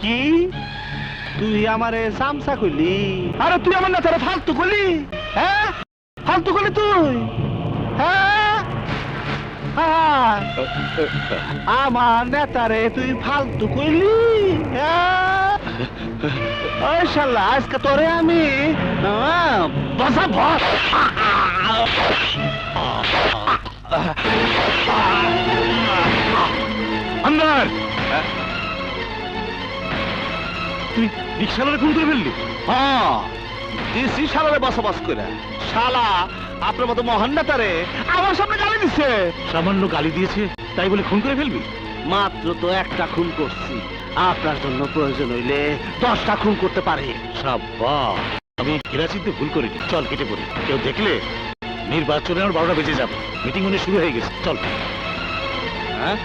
কি তুই আমারে সামসা কইলি? আরে তুই আমার নেতারে ফালতু করলি? হ্যাঁ ফালতু করলি তুই? হ্যাঁ আমার নেতারে তুই ফালতু কইলি? হ্যাঁ ওই শালা আজকে তোরে আমি বসাবো। আন্দার তুই রিক্সাওয়ালারে খুন করে ফেললি? হ্যাঁ দিছি শালারে বসবাস করে। শালা আপনার মতো মহান নেতারে আমার সামনে গালি দিচ্ছে। সামান্য গালি দিয়েছে তাই বলে খুন করে ফেলবি? মাত্র তো একটা খুন করছি, আপনার জন্য প্রয়োজন হইলে 10টা খুন করতে পারে। সাব্বাস, আমি কেরাচিনতে ভুল করিনি। চল কেটে পড়ি, কেউ দেখলে নির্বাচনে আমার 12টা বেজে যাবে। মিটিং মনে শুরু হয়ে গেছে, চল। হ্যাঁ